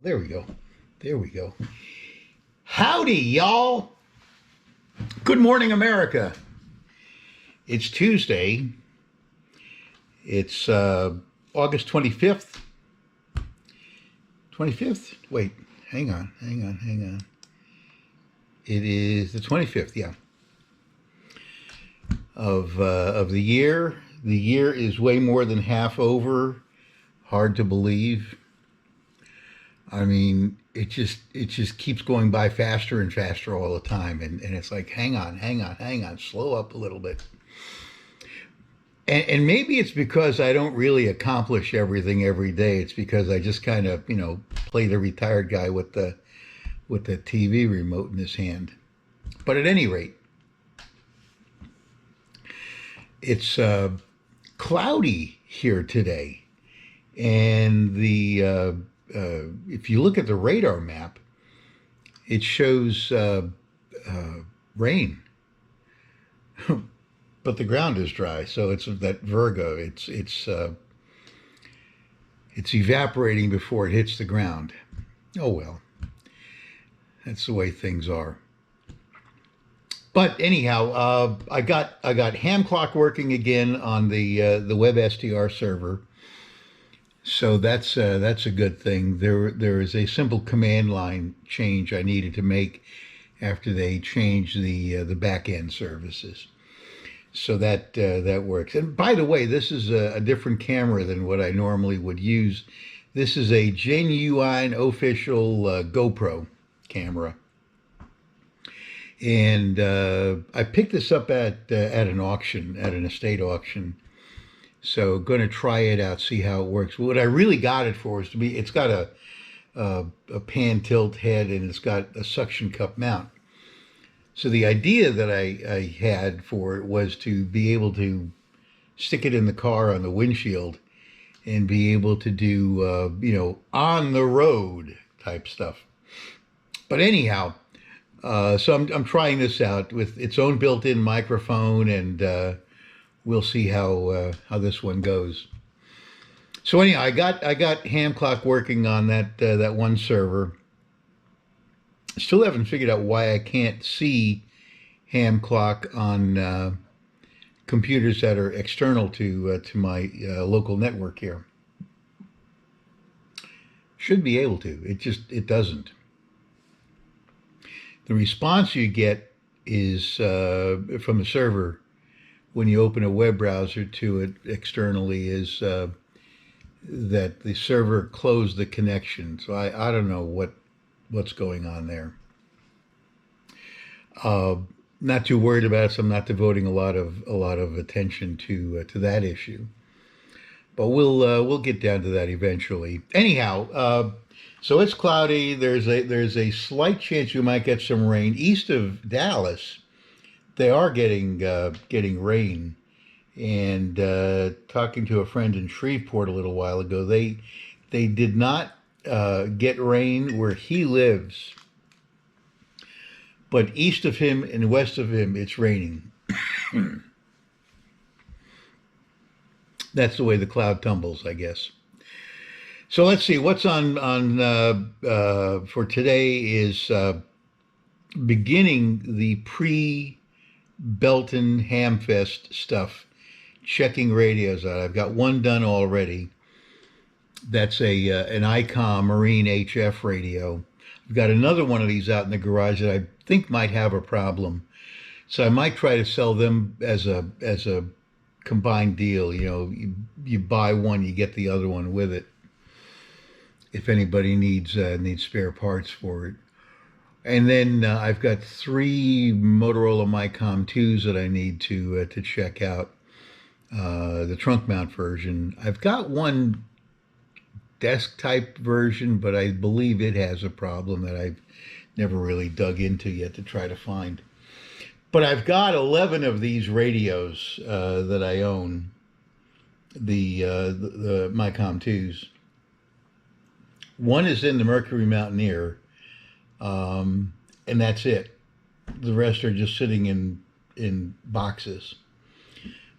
There we go. There we go. Howdy, y'all. Good morning, America. It's Tuesday. It's August 25th. 25th? Wait, hang on. It is the 25th, yeah, of the year. The year is way more than half over. Hard to believe. I mean, it just keeps going by faster and faster all the time, and it's like, hang on, slow up a little bit. And maybe it's because I don't really accomplish everything every day. It's because I just kind of, play the retired guy with the TV remote in his hand. But at any rate, it's cloudy here today, and the if you look at the radar map, it shows rain, but the ground is dry. So it's that Virgo. It's evaporating before it hits the ground. Oh well, that's the way things are. But anyhow, I got ham clock working again on the WebSTR server, so that's a good thing. There is a simple command line change I needed to make after they changed the back end services. So that works. And by the way, this is a different camera than what I normally would use. This is a genuine official GoPro camera, and I picked this up at an auction, at an estate auction. So going to try it out, see how it works. What I really got it for is it's got a pan tilt head, and it's got a suction cup mount. So the idea that I had for it was to be able to stick it in the car on the windshield and be able to do, on the road type stuff. But anyhow, so I'm trying this out with its own built-in microphone, and we'll see how this one goes. So anyhow, I got ham clock working on that one server. Still haven't figured out why I can't see ham clock on computers that are external to my local network here. Should be able to. It doesn't. The response you get is from the server when you open a web browser to it externally is that the server closed the connection. So I don't know what's going on there. Not too worried about it, so I'm not devoting a lot of attention to that issue. But we'll get down to that eventually. Anyhow, so it's cloudy. There's a slight chance you might get some rain east of Dallas. They are getting rain. And talking to a friend in Shreveport a little while ago, they did not get rain where he lives, but east of him and west of him, it's raining. That's the way the cloud tumbles, I guess. So let's see what's on for today is beginning the pre-Belton Hamfest stuff. Checking radios out. I've got one done already. That's an ICOM Marine HF radio. I've got another one of these out in the garage that I think might have a problem. So I might try to sell them as a combined deal. You buy one, you get the other one with it. If anybody needs spare parts for it. And then I've got 3 Motorola Micom 2s that I need to check out. The trunk mount version. I've got one desk type version, but I believe it has a problem that I've never really dug into yet to try to find. But I've got 11 of these radios that I own, the Micom 2s. One is in the Mercury Mountaineer, and that's it. The rest are just sitting in boxes.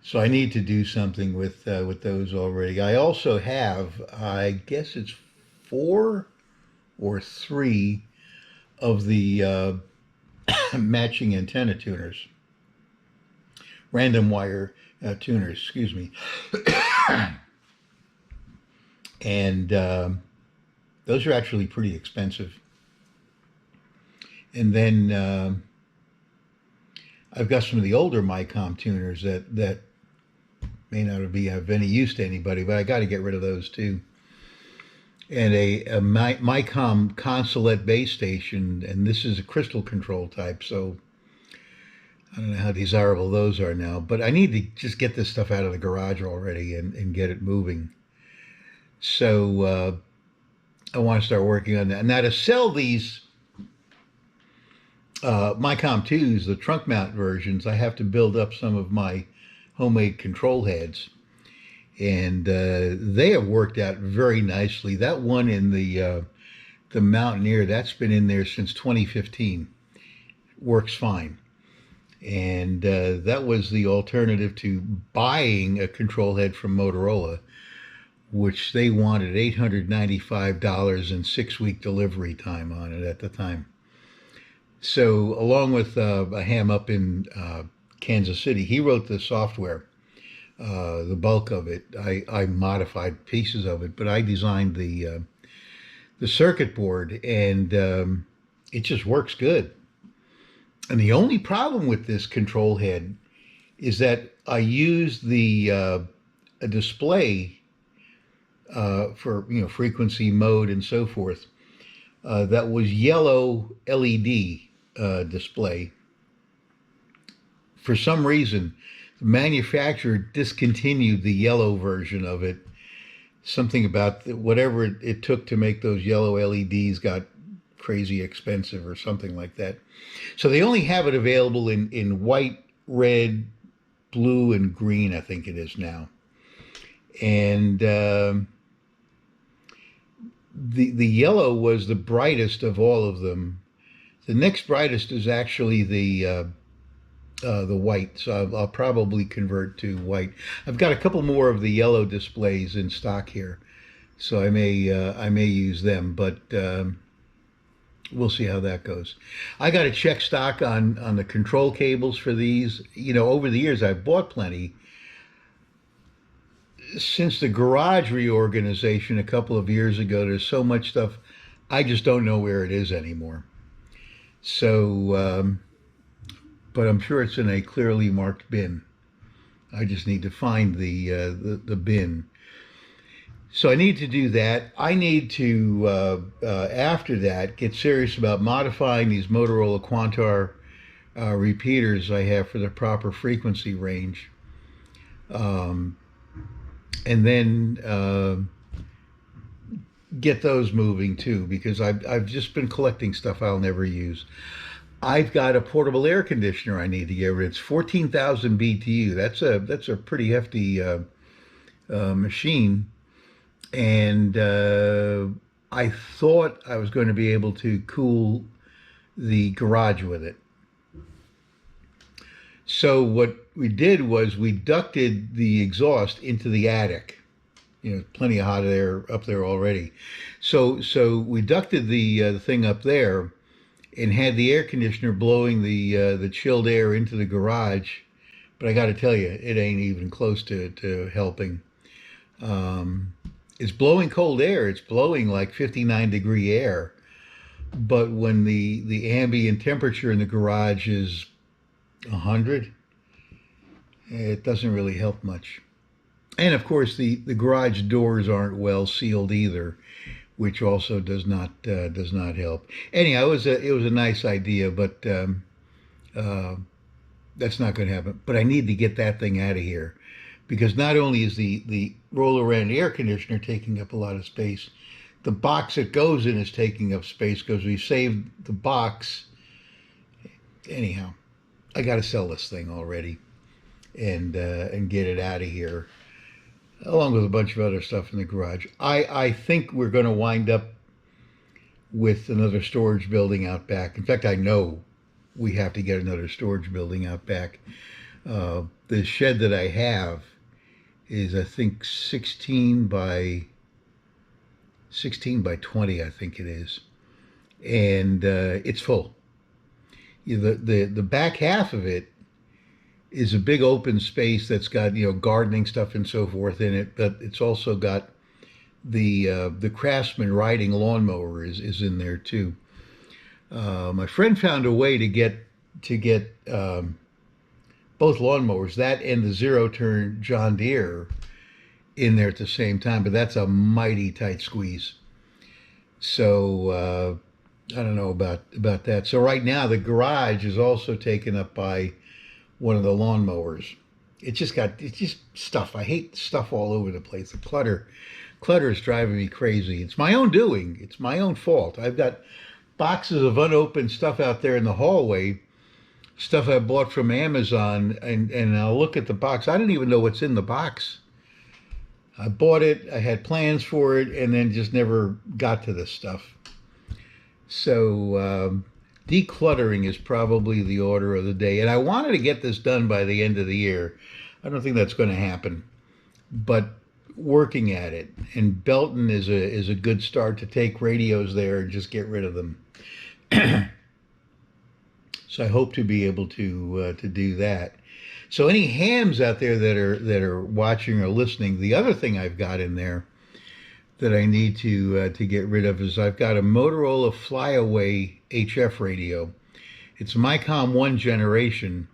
So I need to do something with those already. I also have, I guess it's 4 or 3 of the matching antenna tuners, random wire tuners, excuse me. And those are actually pretty expensive. And then I've got some of the older Micom tuners that may not be of any use to anybody, but I got to get rid of those too. And a Micom Consulate base station, and this is a crystal control type, so I don't know how desirable those are now, but I need to just get this stuff out of the garage already and get it moving. So I want to start working on that. Now to sell these Micom 2s, the trunk mount versions, I have to build up some of my homemade control heads. And they have worked out very nicely. That one in the Mountaineer, that's been in there since 2015. Works fine. And that was the alternative to buying a control head from Motorola, which they wanted $895 and 6-week delivery time on it at the time. So along with a ham up in Kansas City, he wrote the software, the bulk of it. I modified pieces of it, but I designed the circuit board, and it just works good. And the only problem with this control head is that I used a display for frequency, mode, and so forth. That was yellow LED display. For some reason, the manufacturer discontinued the yellow version of it. Something about whatever it took to make those yellow LEDs got crazy expensive or something like that. So they only have it available in white, red, blue, and green, I think it is now. And the yellow was the brightest of all of them. The next brightest is actually the white, so I'll probably convert to white. I've got a couple more of the yellow displays in stock here, so I may use them, but we'll see how that goes. I got to check stock on the control cables for these. Over the years I've bought plenty. Since the garage reorganization a couple of years ago, there's so much stuff I just don't know where it is anymore. So, but I'm sure it's in a clearly marked bin. I just need to find the bin. So I need to do that. I need to, after that, get serious about modifying these Motorola Quantar repeaters I have for the proper frequency range. And then get those moving too, because I've just been collecting stuff I'll never use. I've got a portable air conditioner I need to get rid of. It's 14,000 BTU. That's a pretty hefty machine, and I thought I was going to be able to cool the garage with it. So what we did was we ducted the exhaust into the attic. Plenty of hot air up there already. So we ducted the thing up there and had the air conditioner blowing the chilled air into the garage. But I got to tell you, it ain't even close to helping. It's blowing cold air. It's blowing like 59-degree air. But when the ambient temperature in the garage is 100, it doesn't really help much. And of course, the garage doors aren't well sealed either, which also does not help. Anyhow, it was a nice idea, but that's not going to happen. But I need to get that thing out of here, because not only is the roll around air conditioner taking up a lot of space, the box it goes in is taking up space because we saved the box. Anyhow, I got to sell this thing already and get it out of here, along with a bunch of other stuff in the garage. I think we're going to wind up with another storage building out back. In fact, I know we have to get another storage building out back. The shed that I have is, I think, 16 by 16 by 20, I think it is, and it's full. The back half of it is a big open space that's got gardening stuff and so forth in it, but it's also got the Craftsman riding lawnmower is in there too. My friend found a way to get both lawnmowers, that and the zero turn John Deere, in there at the same time, but that's a mighty tight squeeze. So I don't know about that. So right now the garage is also taken up by one of the lawnmowers. It's just stuff. I hate stuff all over the place. The clutter is driving me crazy. It's my own doing. It's my own fault. I've got boxes of unopened stuff out there in the hallway, stuff I bought from Amazon, and I'll look at the box. I don't even know what's in the box. I bought it, I had plans for it, and then just never got to this stuff. So decluttering is probably the order of the day. And I wanted to get this done by the end of the year. I don't think that's going to happen, but working at it. And Belton is a good start to take radios there and just get rid of them. So I hope to be able to do that. So any hams out there that are watching or listening, the other thing I've got in there that I need to get rid of is I've got a Motorola Flyaway HF radio. It's Micom 1 generation.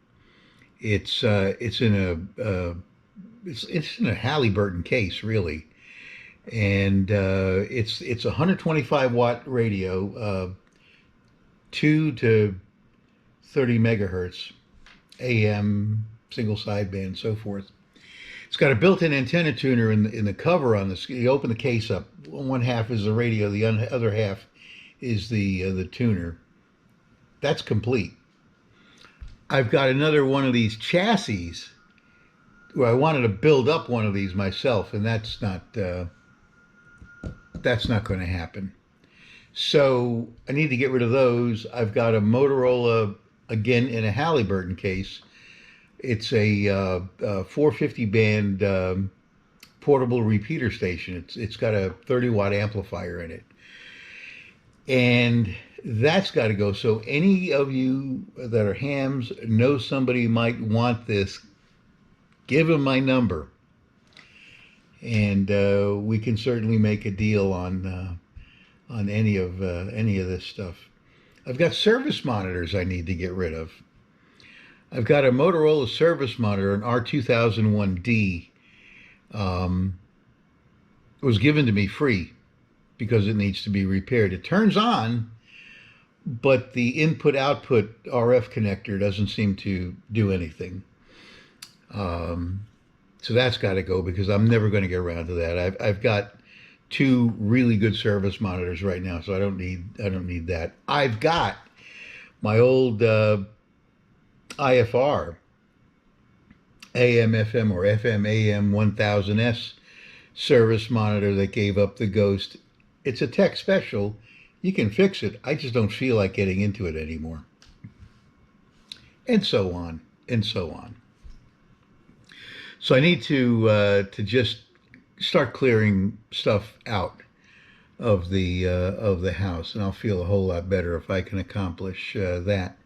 It's in a Halliburton case, really, and it's a 125 watt radio, 2 to 30 megahertz, AM, single sideband, and so forth. It's got a built-in antenna tuner in the cover on this. You open the case up. One half is the radio. The other half is the tuner. That's complete. I've got another one of these chassis where I wanted to build up one of these myself, and that's not going to happen. So I need to get rid of those. I've got a Motorola, again in a Halliburton case. It's a 450 band portable repeater station. It's got a 30 watt amplifier in it, and that's got to go. So any of you that are hams know somebody might want this, give them my number, and we can certainly make a deal on any of this stuff. I've got service monitors I need to get rid of. I've got a Motorola service monitor, an R2001D. It was given to me free because it needs to be repaired. It turns on, but the input-output RF connector doesn't seem to do anything. So that's got to go because I'm never going to get around to that. I've got 2 really good service monitors right now, so I don't need that. I've got my old IFR AM FM or FM AM 1000S service monitor that gave up the ghost. It's a tech special. You can fix it. I just don't feel like getting into it anymore. And so on and so on. So I need to just start clearing stuff out of the house, and I'll feel a whole lot better if I can accomplish that.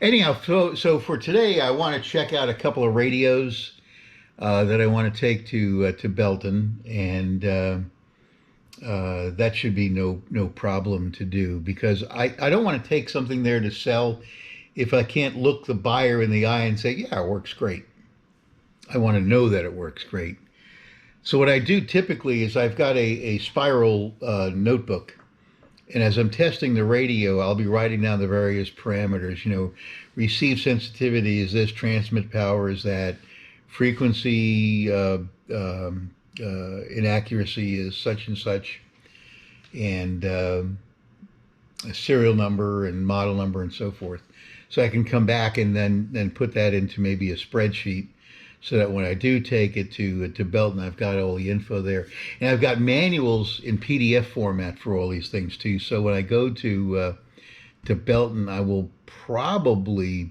Anyhow, so for today, I want to check out a couple of radios that I want to take to Belton, and that should be no problem to do, because I don't want to take something there to sell if I can't look the buyer in the eye and say, yeah, it works great. I want to know that it works great. So what I do typically is I've got a spiral notebook, and as I'm testing the radio, I'll be writing down the various parameters. Receive sensitivity is this, transmit power is that, frequency inaccuracy is such and such, and a serial number and model number and so forth. So I can come back and then put that into maybe a spreadsheet, so that when I do take it to Belton, I've got all the info there. And I've got manuals in PDF format for all these things too. So when I go to Belton, I will probably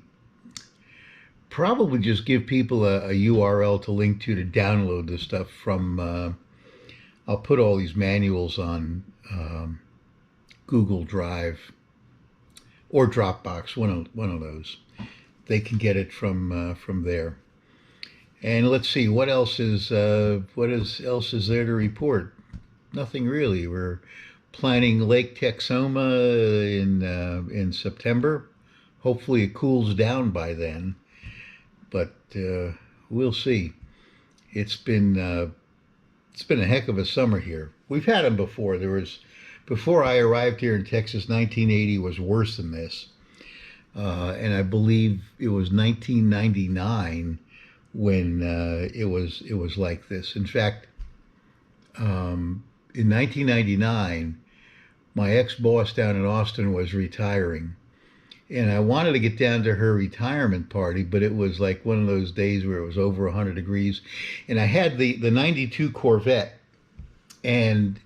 just give people a URL to link to download the stuff from I'll put all these manuals on Google Drive or Dropbox, one of those. They can get it from there. And let's see else is there to report? Nothing really. We're planning Lake Texoma in September. Hopefully it cools down by then, but we'll see. It's been a heck of a summer here. We've had them before. Before I arrived here in Texas, 1980 was worse than this, and I believe it was 1999 when it was like this. In fact, in 1999, my ex-boss down in Austin was retiring, and I wanted to get down to her retirement party, but it was like one of those days where it was over 100 degrees, and I had the '92 Corvette, and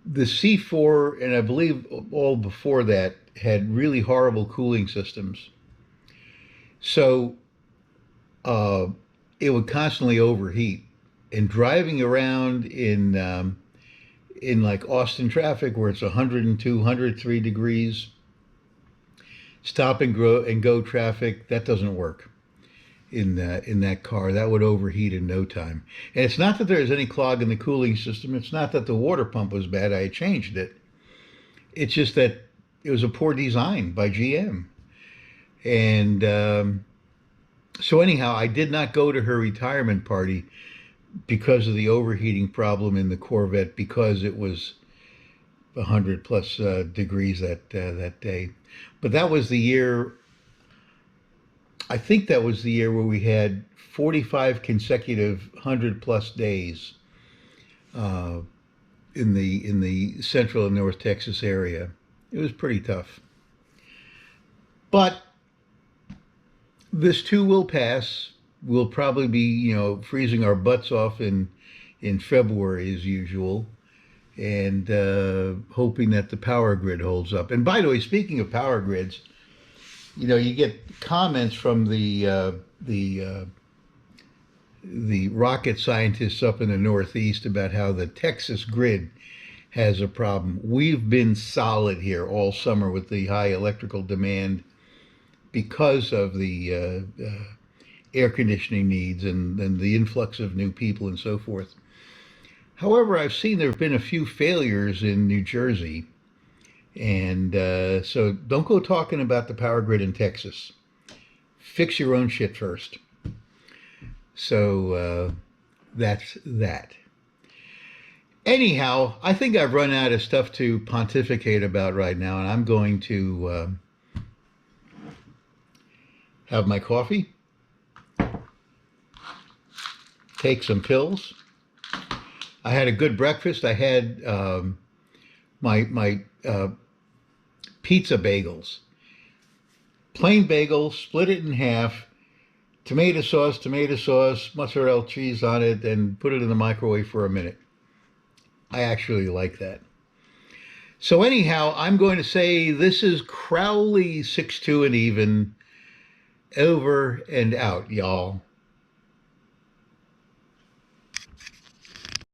the C4, and I believe all before that, had really horrible cooling systems. So it would constantly overheat. And driving around in like Austin traffic where it's 102, 103 degrees, stop and go traffic, that doesn't work in that car. That would overheat in no time. And it's not that there's any clog in the cooling system. It's not that the water pump was bad. I changed it. It's just that it was a poor design by GM. And so anyhow, I did not go to her retirement party because of the overheating problem in the Corvette, because it was 100 plus degrees that day. But that was the year, I think that was the year where we had 45 consecutive 100 plus days in the central and north Texas area. It was pretty tough. But this too will pass. We'll probably be, freezing our butts off in February as usual, and hoping that the power grid holds up. And by the way, speaking of power grids, you get comments from the rocket scientists up in the Northeast about how the Texas grid has a problem. We've been solid here all summer with the high electrical demand because of the air conditioning needs and the influx of new people and so forth. However, I've seen there have been a few failures in New Jersey, and so don't go talking about the power grid in Texas. Fix your own shit first. So that's that. Anyhow, I think I've run out of stuff to pontificate about right now, and I'm going to have my coffee, take some pills. I had a good breakfast. I had my pizza bagels. Plain bagel, split it in half, tomato sauce, mozzarella cheese on it, and put it in the microwave for a minute. I actually like that. So anyhow, I'm going to say this is Crowley 6'2" and even, over and out, y'all.